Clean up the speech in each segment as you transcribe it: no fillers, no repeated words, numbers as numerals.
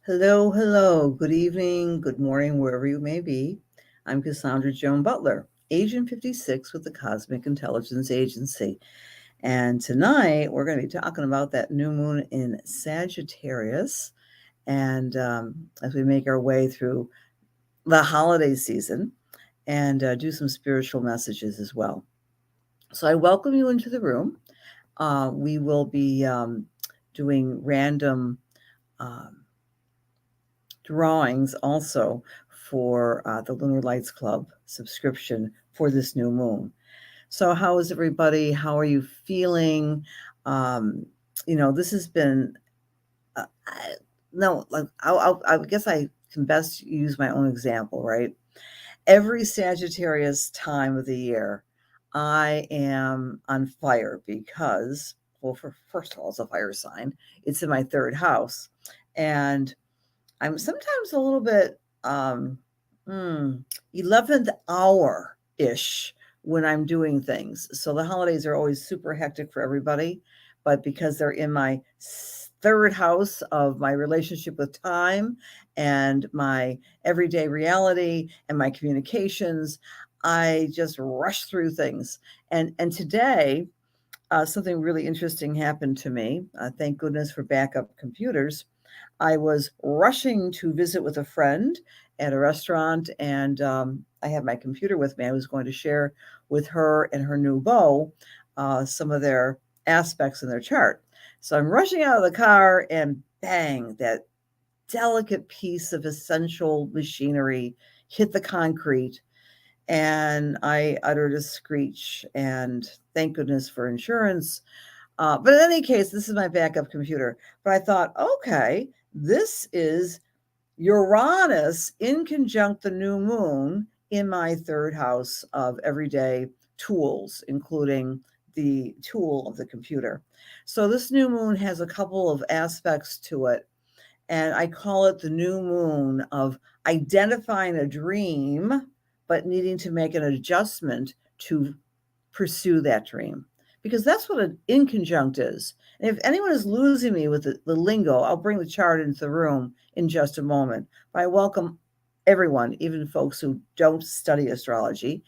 Hello, hello. Good evening, good morning, wherever you may be. I'm Cassandra Joan Butler, Agent 56 with the Cosmic Intelligence Agency. And tonight we're going to be talking about that new moon in Sagittarius. And as we make our way through the holiday season and do some spiritual messages as well. So I welcome you into the room. We will be doing random drawings also for the Lunar Lights Club subscription for this new moon. So, how is everybody? How are you feeling? This has been, no, like, I guess I can best use my own example, right? Every Sagittarius time of the year, I am on fire because, well, first of all, it's a fire sign. It's in my third house. And I'm sometimes a little bit 11th hour-ish when I'm doing things. So the holidays are always super hectic for everybody, but because they're in my third house of my relationship with time and my everyday reality and my communications, I just rush through things. And today, something really interesting happened to me. Thank goodness for backup computers. I was rushing to visit with a friend at a restaurant, and I had my computer with me. I was going to share with her and her new beau some of their aspects in their chart. So I'm rushing out of the car, and bang, that delicate piece of essential machinery hit the concrete, and I uttered a screech. And thank goodness for insurance. But in any case, this is my backup computer. But I thought, okay, this is Uranus in conjunct the new moon in my third house of everyday tools, including the tool of the computer. So this new moon has a couple of aspects to it, and I call it the new moon of identifying a dream, but needing to make an adjustment to pursue that dream. Because that's what an inconjunct is. And if anyone is losing me with the lingo, I'll bring the chart into the room in just a moment. But I welcome everyone, even folks who don't study astrology,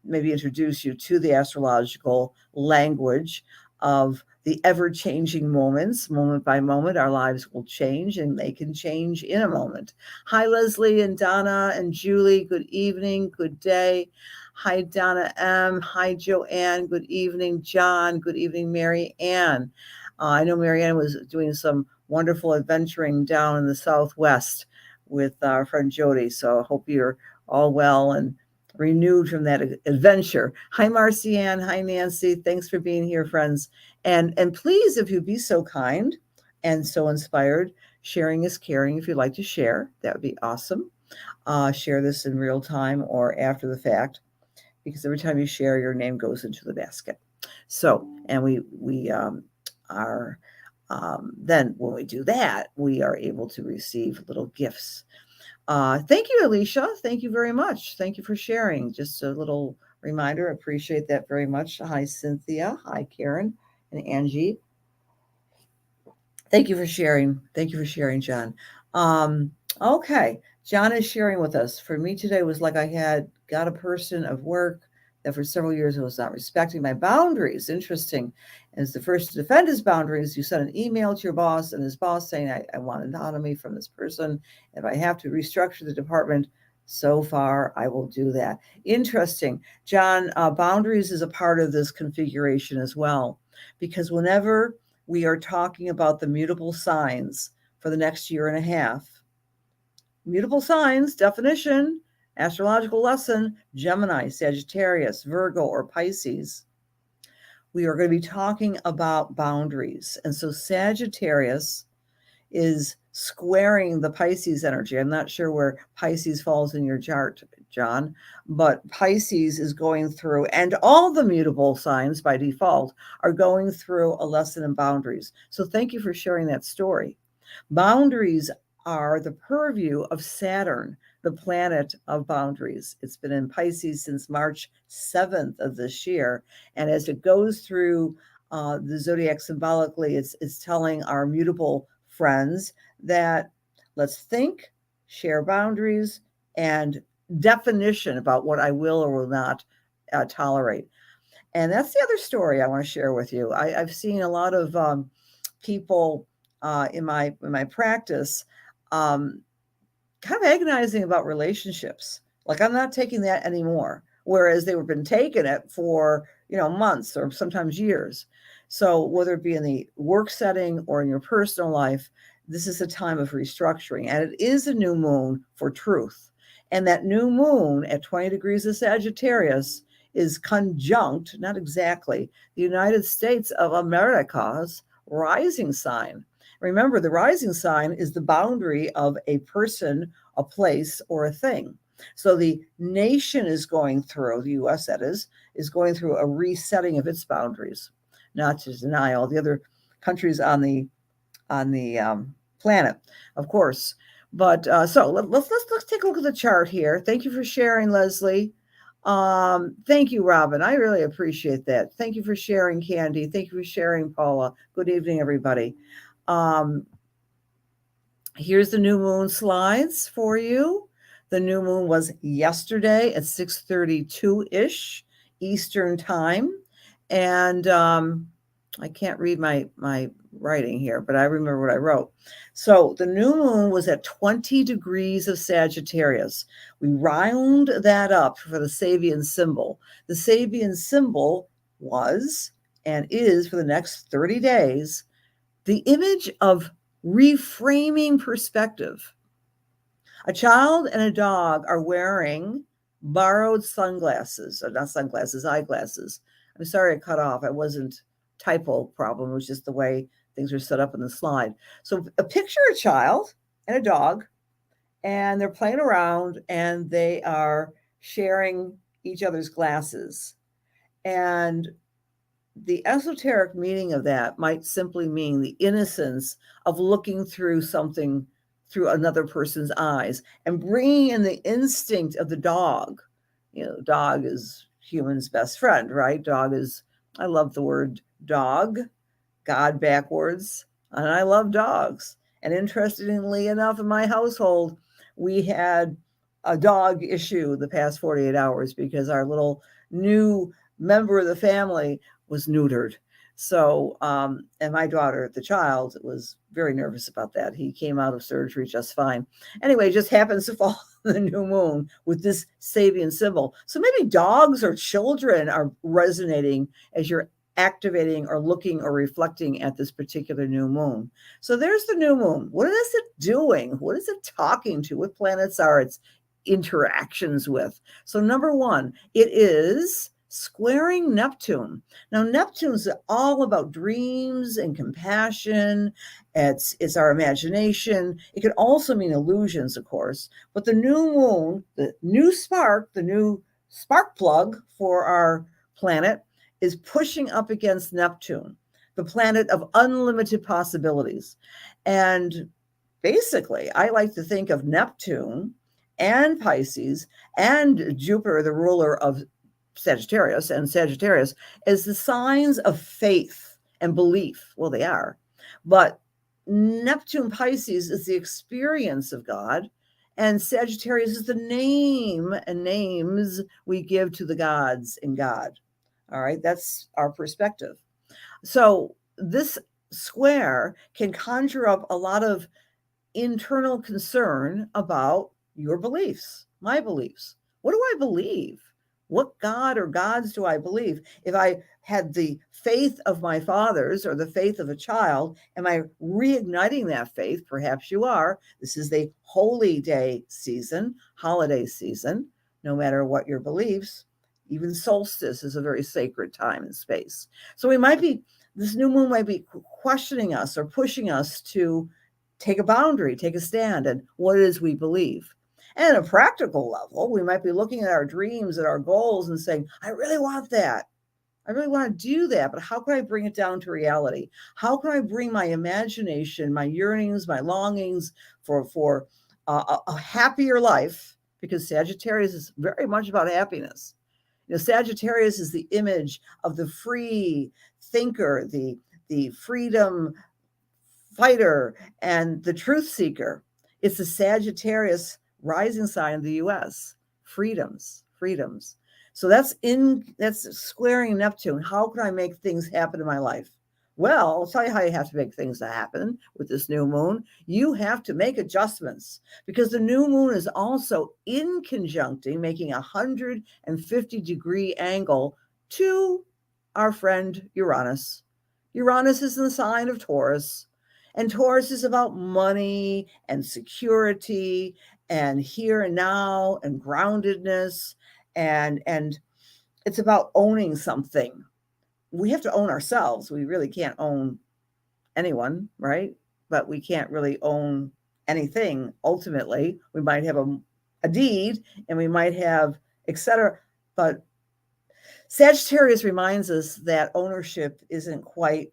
maybe introduce you to the astrological language of the ever-changing moments. Moment by moment, our lives will change, and they can change in a moment. Hi, Leslie and Donna and Julie. Good evening. Good day. Hi, Donna M. Hi, Joanne. Good evening, John. Good evening, Mary Ann. I know Mary Ann was doing some wonderful adventuring down in the Southwest with our friend Jody. So I hope you're all well and renewed from that adventure. Hi, Marcianne. Hi, Nancy. Thanks for being here, friends. And please, if you'd be so kind and so inspired, sharing is caring. If you'd like to share, that would be awesome. Share this in real time or after the fact, because every time you share, your name goes into the basket. So, and we are then when we do that, we are able to receive little gifts. Thank you, Alicia. Thank you very much. Thank you for sharing. Just a little reminder. Appreciate that very much. Hi, Cynthia. Hi, Karen and Angie. Thank you for sharing. Thank you for sharing, John. Okay. John is sharing with us. For me today was like I had got a person of work that for several years was not respecting my boundaries. Interesting. As the first to defend his boundaries, you sent an email to your boss and his boss saying, I want autonomy from this person. If I have to restructure the department, so far I will do that. Interesting. John, boundaries is a part of this configuration as well, because whenever we are talking about the mutable signs for the next year and a half, mutable signs, definition, astrological lesson, Gemini, Sagittarius, Virgo, or Pisces, we are going to be talking about boundaries. And so Sagittarius is squaring the Pisces energy. I'm not sure where Pisces falls in your chart, John, but Pisces is going through, and all the mutable signs by default are going through a lesson in boundaries. So thank you for sharing that story. Boundaries are the purview of Saturn, the planet of boundaries. It's been in Pisces since March 7th of this year. And as it goes through the zodiac symbolically, it's telling our mutable friends that let's think, share boundaries, and definition about what I will or will not tolerate. And that's the other story I want to share with you. I've seen a lot of people in my practice um, kind of agonizing about relationships. Like I'm not taking that anymore, whereas they were been taking it for months or sometimes years. So whether it be in the work setting or in your personal life, this is a time of restructuring, and it is a new moon for truth. And that new moon at 20 degrees of Sagittarius is conjunct, not exactly, the United States of America's rising sign. Remember, the rising sign is the boundary of a person, a place, or a thing. So the nation is going through, the US that is going through a resetting of its boundaries, not to deny all the other countries on the planet, of course. But so let's take a look at the chart here. Thank you for sharing, Leslie. Thank you, Robin. I really appreciate that. Thank you for sharing, Candy. Thank you for sharing, Paula. Good evening, everybody. Here's the new moon slides for you. The new moon was yesterday at 6:32-ish Eastern time. And I can't read my writing here, but I remember what I wrote. So the new moon was at 20 degrees of Sagittarius. We round that up for the Sabian symbol. The Sabian symbol was and is for the next 30 days the image of reframing perspective. A child and a dog are wearing borrowed sunglasses, or not sunglasses, eyeglasses. I'm sorry I cut off. It wasn't typo problem. It was just the way things are set up in the slide. So a picture a child and a dog, and they're playing around and they are sharing each other's glasses. And the esoteric meaning of that might simply mean the innocence of looking through something through another person's eyes and bringing in the instinct of the dog. Dog is human's best friend, right? I love the word dog, God backwards, and I love dogs. And interestingly enough, in my household, we had a dog issue the past 48 hours because our little new member of the family was neutered. So, and my daughter, the child, was very nervous about that. He came out of surgery just fine. Anyway, it just happens to fall on the new moon with this Sabian symbol. So maybe dogs or children are resonating as you're activating or looking or reflecting at this particular new moon. So there's the new moon. What is it doing? What is it talking to? What planets are its interactions with? So number one, it is squaring Neptune. Now, Neptune's all about dreams and compassion. It's our imagination. It can also mean illusions, of course. But the new moon, the new spark plug for our planet is pushing up against Neptune, the planet of unlimited possibilities. And basically, I like to think of Neptune and Pisces and Jupiter, the ruler of Sagittarius as the signs of faith and belief. Well, they are. But Neptune Pisces is the experience of God, and Sagittarius is the name and names we give to the gods in God. All right, that's our perspective. So this square can conjure up a lot of internal concern about your beliefs, my beliefs. What do I believe? What God or gods do I believe? If I had the faith of my fathers or the faith of a child, am I reigniting that faith? Perhaps you are. This is the holy day season, holiday season, no matter what your beliefs. Even solstice is a very sacred time and space. So this new moon might be questioning us or pushing us to take a boundary, take a stand, and what it is we believe. And at a practical level, we might be looking at our dreams and our goals and saying, I really want that. I really want to do that, but how can I bring it down to reality? How can I bring my imagination, my yearnings, my longings for a happier life? Because Sagittarius is very much about happiness. Sagittarius is the image of the free thinker, the freedom fighter and the truth seeker. It's the Sagittarius rising sign of the US. Freedoms, freedoms. So that's squaring Neptune. How can I make things happen in my life? Well, I'll tell you how you have to make things happen with this new moon. You have to make adjustments because the new moon is also in conjuncting, making a 150-degree angle to our friend Uranus. Uranus is in the sign of Taurus, and Taurus is about money and security and here and now and groundedness, and it's about owning something. We have to own ourselves. We really can't own anyone, right? But we can't really own anything. Ultimately, we might have a deed and we might have etc. But Sagittarius reminds us that ownership isn't quite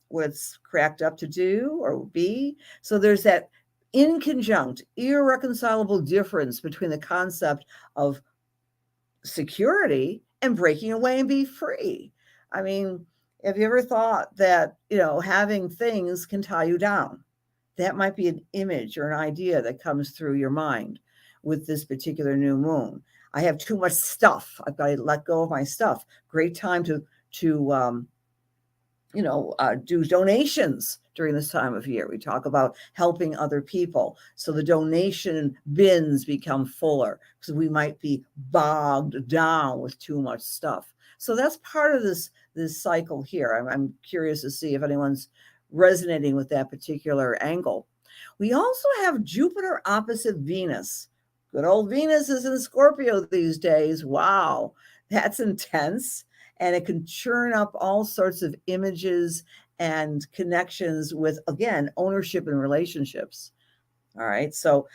what it's cracked up to do or be. So there's that inconjunct, irreconcilable difference between the concept of security and breaking away and be free. I mean, have you ever thought that, having things can tie you down? That might be an image or an idea that comes through your mind with this particular new moon. I have too much stuff. I've got to let go of my stuff. Great time to do donations during this time of year. We talk about helping other people. So the donation bins become fuller because we might be bogged down with too much stuff. So that's part of this cycle here. I'm curious to see if anyone's resonating with that particular angle. We also have Jupiter opposite Venus. Good old Venus is in Scorpio these days. Wow, that's intense. And it can churn up all sorts of images and connections with, again, ownership and relationships. All right. So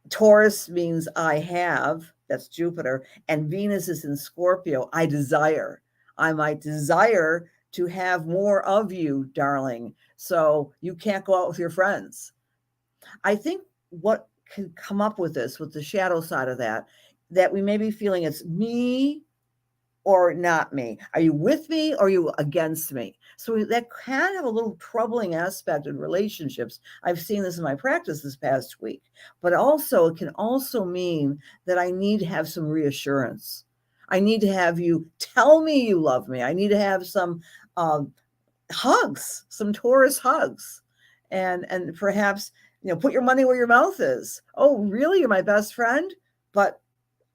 Taurus means I have, that's Jupiter, and Venus is in Scorpio. I desire. I might desire to have more of you, darling. So you can't go out with your friends. I think what can come up with this, with the shadow side of that we may be feeling it's me or not me. Are you with me or are you against me? So that can have a little troubling aspect in relationships. I've seen this in my practice this past week, but also it can also mean that I need to have some reassurance. I need to have you tell me you love me. I need to have some hugs, some Taurus hugs, and perhaps, put your money where your mouth is. Oh, really? You're my best friend? But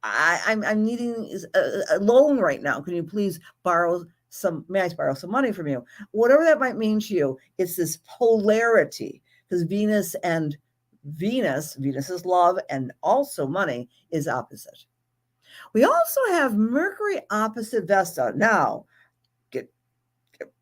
I'm needing a loan right now. Can you please may I borrow some money from you? Whatever that might mean to you, it's this polarity because Venus is love and also money is opposite. We also have Mercury opposite Vesta. Now, get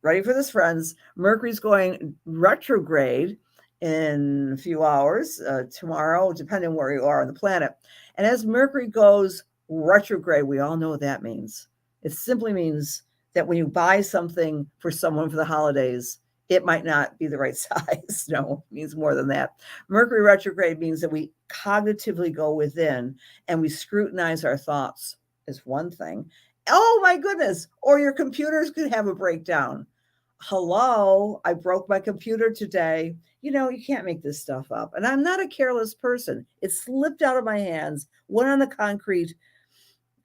ready for this, friends. Mercury's going retrograde in a few hours, tomorrow, depending where you are on the planet. And as Mercury goes retrograde, we all know what that means. It simply means that when you buy something for someone for the holidays, it might not be the right size. No, it means more than that. Mercury retrograde means that we cognitively go within and we scrutinize our thoughts is one thing. Oh my goodness. Or your computers could have a breakdown. Hello, I broke my computer today. You can't make this stuff up. And I'm not a careless person. It slipped out of my hands, went on the concrete,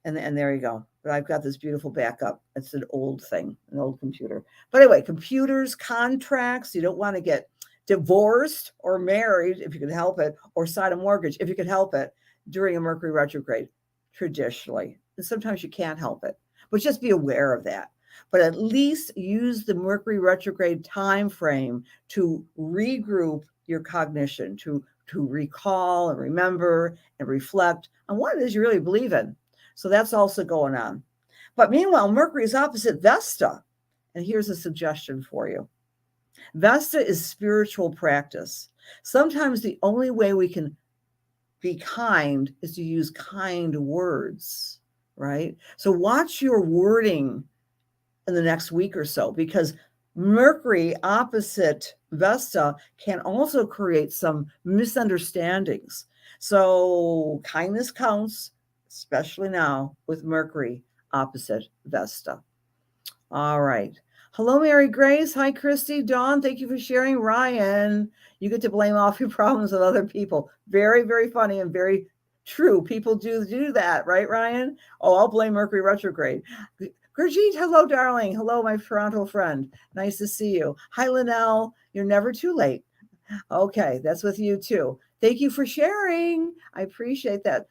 and there you go. But I've got this beautiful backup. It's an old thing, an old computer. But anyway, computers, contracts, you don't want to get divorced or married if you can help it, or sign a mortgage if you can help it during a Mercury retrograde, traditionally. And sometimes you can't help it, but just be aware of that. But at least use the Mercury retrograde time frame to regroup your cognition, to recall and remember and reflect on what it is you really believe in. So that's also going on. But meanwhile, Mercury is opposite Vesta. And here's a suggestion for you. Vesta is spiritual practice. Sometimes the only way we can be kind is to use kind words, right? So watch your wording in the next week or so, because Mercury opposite Vesta can also create some misunderstandings. So kindness counts, especially now with Mercury opposite Vesta. All right. Hello, Mary Grace. Hi, Christy. Dawn, thank you for sharing. Ryan, you get to blame off your problems on other people. Very, very funny and very true. People do that, right, Ryan? Oh, I'll blame Mercury retrograde. Gurjeet, hello, darling. Hello, my Toronto friend. Nice to see you. Hi, Linnell. You're never too late. Okay, that's with you too. Thank you for sharing. I appreciate that.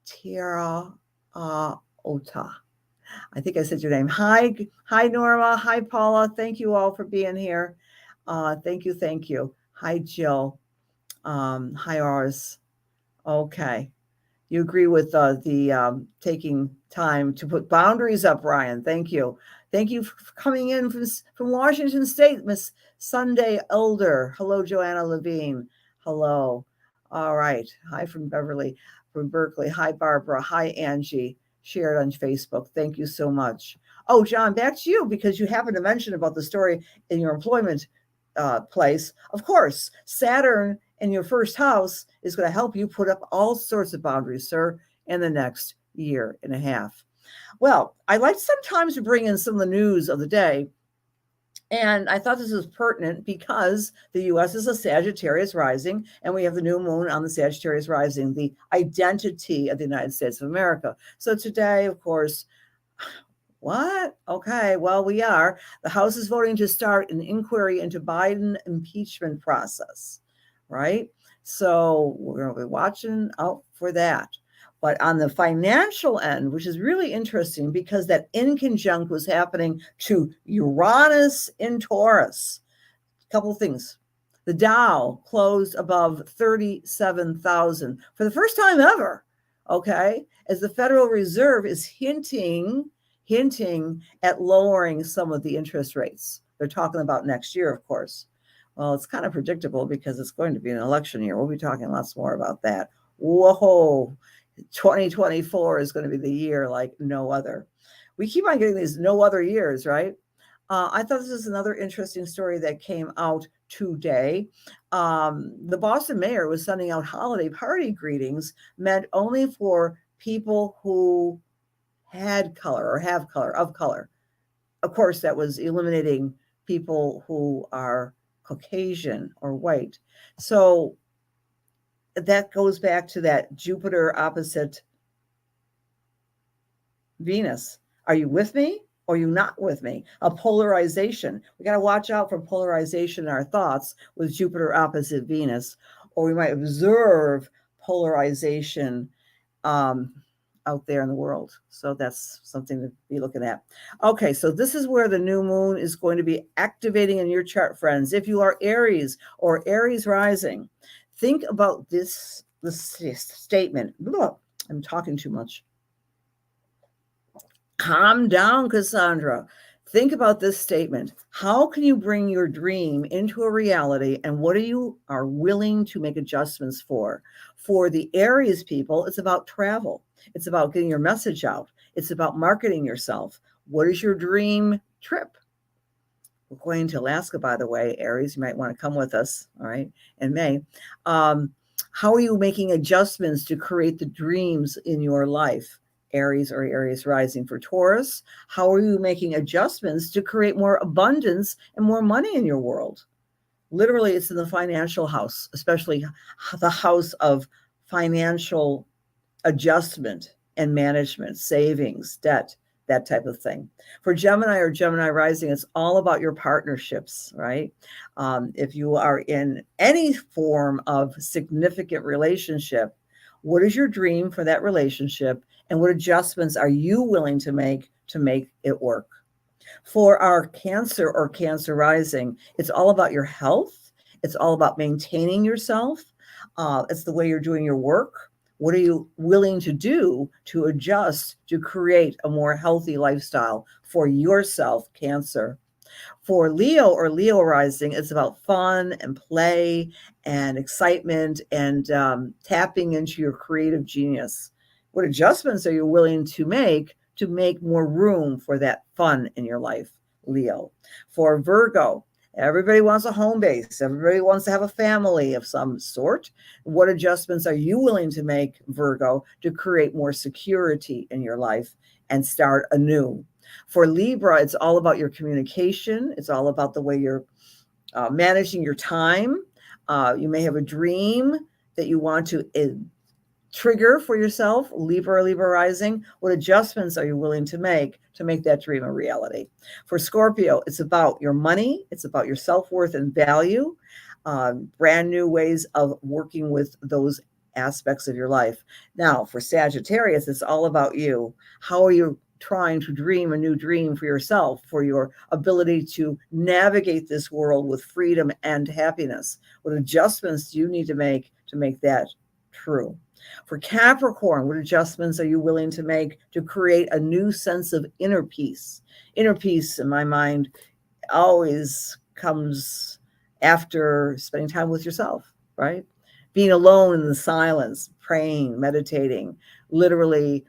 Tiara Ota. I think I said your name. Hi, Norma. Hi, Paula. Thank you all for being here. Thank you. Hi, Jill. Hi, Ars. Okay. You agree with the taking time to put boundaries up, Ryan. Thank you. Thank you for coming in from Washington State, Miss Sunday Elder. Hello, Joanna Levine. Hello. All right. Hi from Beverly, from Berkeley. Hi, Barbara. Hi, Angie. Shared on Facebook. Thank you so much. Oh, John, back to you because you happened to mention about the story in your employment place. Of course, Saturn in your first house is going to help you put up all sorts of boundaries, sir, in the next year and a half. Well, I like sometimes to bring in some of the news of the day. And I thought this was pertinent because the U.S. is a Sagittarius rising, and we have the new moon on the Sagittarius rising, the identity of the United States of America. So today, of course, what? Okay, well, we are. The House is voting to start an inquiry into Biden impeachment process, right? So we're going to be watching out for that. But on the financial end, which is really interesting because that inconjunct was happening to Uranus in Taurus. A couple of things. The Dow closed above 37,000 for the first time ever, okay? As the Federal Reserve is hinting at lowering some of the interest rates. They're talking about next year, of course. Well, it's kind of predictable because it's going to be an election year. We'll be talking lots more about that. Whoa, 2024 is going to be the year like no other. We keep on getting these no other years, right? I thought this was another interesting story that came out today. The Boston mayor was sending out holiday party greetings meant only for people who had color or have color, of color. Of course, that was eliminating people who are Caucasian or white. So that goes back to that Jupiter opposite Venus. Are you with me or are you not with me? A polarization. We got to watch out for polarization in our thoughts with Jupiter opposite Venus, or we might observe polarization out there in the world. So that's something to be looking at. Okay, so this is where the new moon is going to be activating in your chart, friends. If you are Aries or Aries rising, think about this statement. Look, I'm talking too much. Calm down, Cassandra. Think about this statement. How can you bring your dream into a reality, and what are willing to make adjustments for? For the Aries people, it's about travel. It's about getting your message out. It's about marketing yourself. What is your dream trip? We're going to Alaska, by the way, Aries. You might want to come with us, all right, in May. How are you making adjustments to create the dreams in your life? Aries or Aries rising. For Taurus, how are you making adjustments to create more abundance and more money in your world? Literally, it's in the financial house, especially the house of financial adjustment and management, savings, debt, that type of thing. For Gemini or Gemini rising, it's all about your partnerships, right? If you are in any form of significant relationship, what is your dream for that relationship? And what adjustments are you willing to make it work? For our Cancer or Cancer rising, it's all about your health. It's all about maintaining yourself. It's the way you're doing your work. What are you willing to do to adjust to create a more healthy lifestyle for yourself, Cancer? For Leo or Leo rising, it's about fun and play and excitement and tapping into your creative genius. What adjustments are you willing to make more room for that fun in your life, Leo? For Virgo, everybody wants a home base. Everybody wants to have a family of some sort. What adjustments are you willing to make, Virgo, to create more security in your life and start anew? For Libra, it's all about your communication. It's all about the way you're managing your time. You may have a dream that you want to trigger for yourself. Libra rising. What adjustments are you willing to make that dream a reality? For Scorpio, it's about your money. It's about your self-worth and value. Brand new ways of working with those aspects of your life. Now, for Sagittarius, it's all about you. How are you trying to dream a new dream for yourself, for your ability to navigate this world with freedom and happiness? What adjustments do you need to make that true? For Capricorn, what adjustments are you willing to make to create a new sense of inner peace? Inner peace, in my mind, always comes after spending time with yourself, right? Being alone in the silence, praying, meditating, literally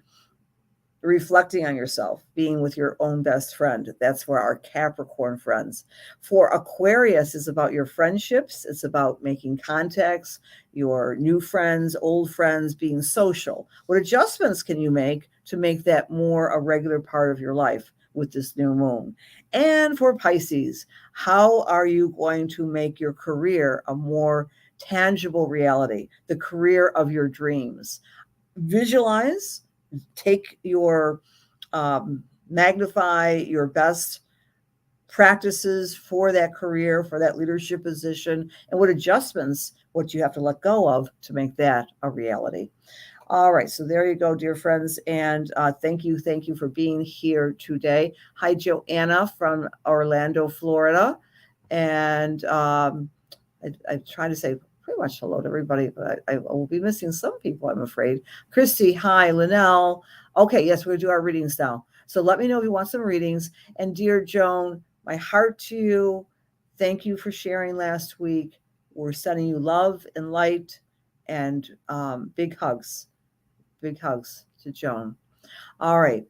reflecting on yourself, being with your own best friend. That's for our Capricorn friends. For Aquarius, is about your friendships. It's about making contacts, your new friends, old friends, being social. What adjustments can you make to make that more a regular part of your life with this new moon? And for Pisces, how are you going to make your career a more tangible reality, the career of your dreams? Visualize, take your magnify your best practices for that career, for that leadership position, and what adjustments, what you have to let go of to make that a reality. All right, so there you go, dear friends, and thank you for being here today. Hi, Joanna from Orlando, Florida, and I'm trying to say pretty much hello to everybody, but I will be missing some people, I'm afraid. Christy, hi. Linnell. Okay, yes, we're going to do our readings now. So let me know if you want some readings. And dear Joan, my heart to you. Thank you for sharing last week. We're sending you love and light and big hugs. Big hugs to Joan. All right.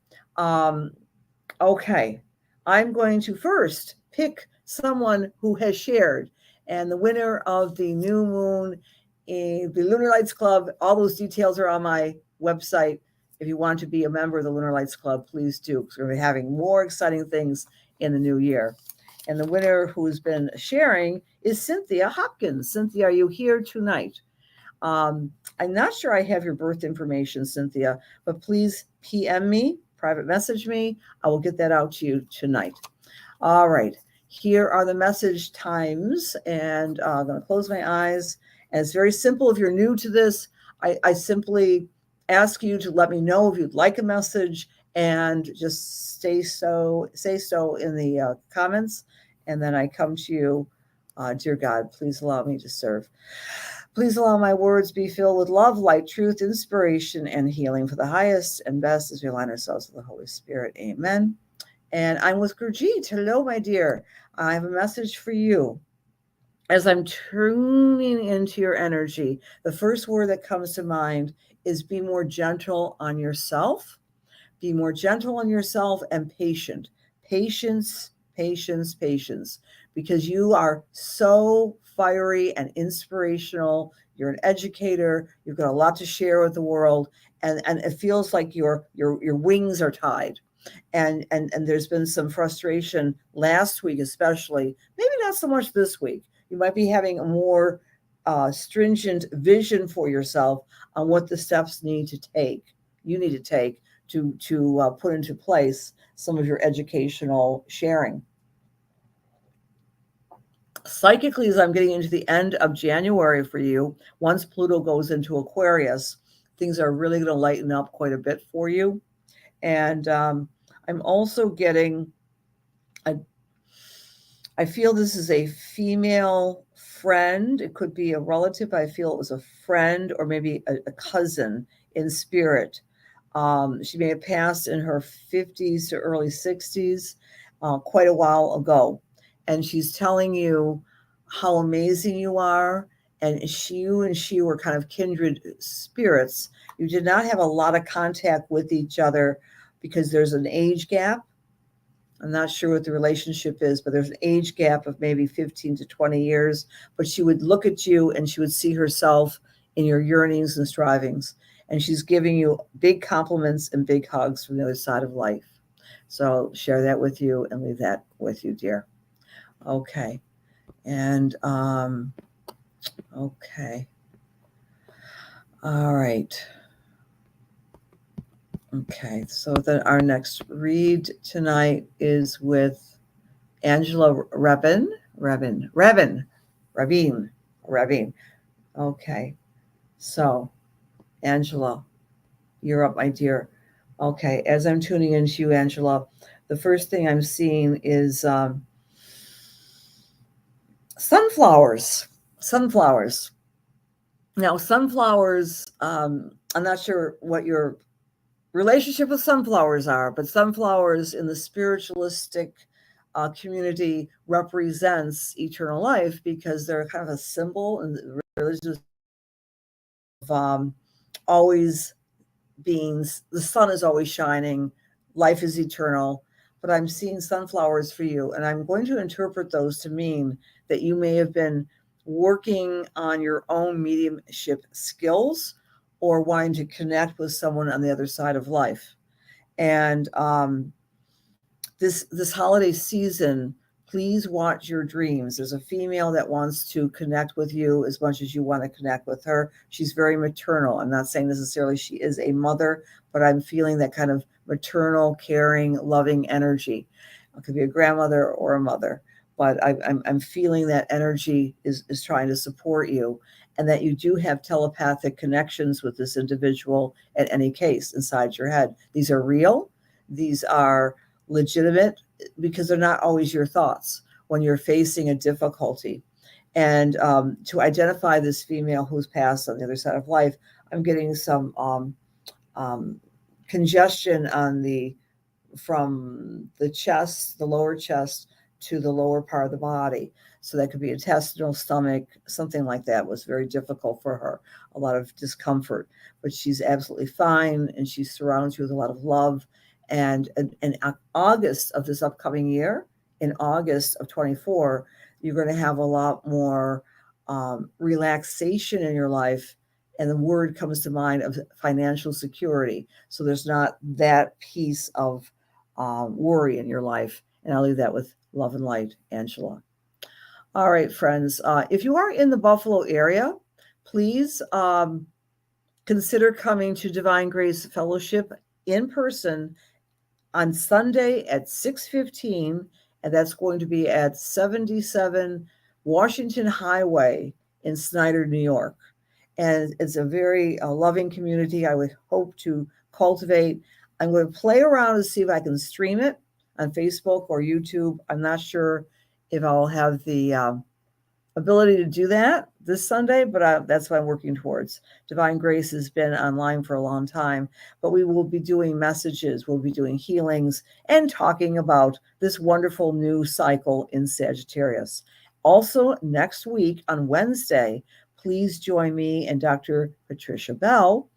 Okay. I'm going to first pick someone who has shared. And the winner of the new moon in the Lunar Lights Club, all those details are on my website. If you want to be a member of the Lunar Lights Club, please do, because we're going to be having more exciting things in the new year. And the winner who's been sharing is Cynthia Hopkins. Cynthia, are you here tonight? I'm not sure I have your birth information, Cynthia, but please PM me, private message me. I will get that out to you tonight. All right. Here are the message times, and I'm going to close my eyes. And it's very simple. If you're new to this, I simply ask you to let me know if you'd like a message, and just say so in the comments, and then I come to you. Dear God, please allow me to serve. Please allow my words be filled with love, light, truth, inspiration, and healing for the highest and best as we align ourselves with the Holy Spirit. Amen. And I'm with Gurjeet. Hello, my dear. I have a message for you. As I'm tuning into your energy, the first word that comes to mind is be more gentle on yourself. Be more gentle on yourself and patient. Patience, patience, patience. Because you are so fiery and inspirational. You're an educator. You've got a lot to share with the world. And it feels like your wings are tied. And there's been some frustration last week, especially, maybe not so much this week. You might be having a more stringent vision for yourself on what the steps you need to take to put into place some of your educational sharing. Psychically, as I'm getting into the end of January for you, once Pluto goes into Aquarius, things are really going to lighten up quite a bit for you. And I'm also getting I feel this is a female friend. It could be a relative. I feel it was a friend or maybe a cousin in spirit. She may have passed in her 50s to early 60s, quite a while ago. And she's telling you how amazing you are. And you and she were kind of kindred spirits. You did not have a lot of contact with each other because there's an age gap. I'm not sure what the relationship is, but there's an age gap of maybe 15 to 20 years. But she would look at you and she would see herself in your yearnings and strivings. And she's giving you big compliments and big hugs from the other side of life. So I'll share that with you and leave that with you, dear. Okay. And, okay. All right. Okay. So then our next read tonight is with Angela Revin. Okay. So, Angela, you're up, my dear. Okay. As I'm tuning into you, Angela, the first thing I'm seeing is sunflowers. Sunflowers. Now, sunflowers, I'm not sure what your relationship with sunflowers are, but sunflowers in the spiritualistic community represents eternal life because they're kind of a symbol and religious of always being, the sun is always shining, life is eternal. But I'm seeing sunflowers for you, and I'm going to interpret those to mean that you may have been working on your own mediumship skills or wanting to connect with someone on the other side of life. And this holiday season, please watch your dreams. There's a female that wants to connect with you as much as you want to connect with her. She's very maternal. I'm not saying necessarily she is a mother, but I'm feeling that kind of maternal, caring, loving energy. It could be a grandmother or a mother, but I'm feeling that energy is trying to support you, and that you do have telepathic connections with this individual at any case inside your head. These are real. These are legitimate because they're not always your thoughts when you're facing a difficulty. And to identify this female who's passed on the other side of life, I'm getting some congestion on from the chest, the lower chest, to the lower part of the body. So that could be intestinal, stomach, something like that was very difficult for her, a lot of discomfort. But she's absolutely fine, and she surrounds you with a lot of love. And in August of this upcoming year, in August of 24, you're going to have a lot more relaxation in your life. And the word comes to mind of financial security. So there's not that piece of worry in your life. And I'll leave that with love and light, Angela. All right, friends. If you are in the Buffalo area, please consider coming to Divine Grace Fellowship in person on Sunday at 6:15, and that's going to be at 77 Washington Highway in Snyder, New York. And it's a very loving community I would hope to cultivate. I'm going to play around to see if I can stream it on Facebook or YouTube. I'm not sure if I'll have the ability to do that this Sunday, but that's what I'm working towards. Divine Grace has been online for a long time, but we will be doing messages, we'll be doing healings, and talking about this wonderful new cycle in Sagittarius. Also, next week on Wednesday, please join me and Dr. Patricia Bell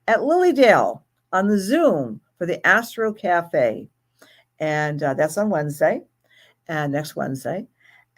at Lilydale on the Zoom for the Astro Cafe. And that's on Wednesday, next Wednesday.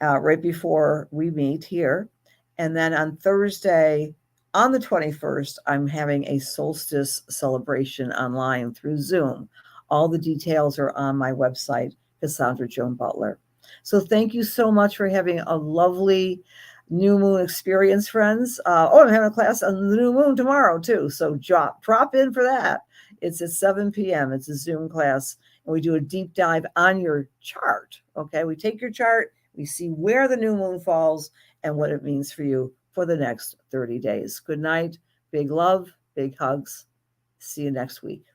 Right before we meet here. And then on Thursday, on the 21st, I'm having a solstice celebration online through Zoom. All the details are on my website, Cassandra Joan Butler. So thank you so much for having a lovely new moon experience, friends. I'm having a class on the new moon tomorrow, too. So drop in for that. It's at 7 p.m. It's a Zoom class, and we do a deep dive on your chart. Okay, we take your chart, we see where the new moon falls and what it means for you for the next 30 days. Good night, big love, big hugs. See you next week.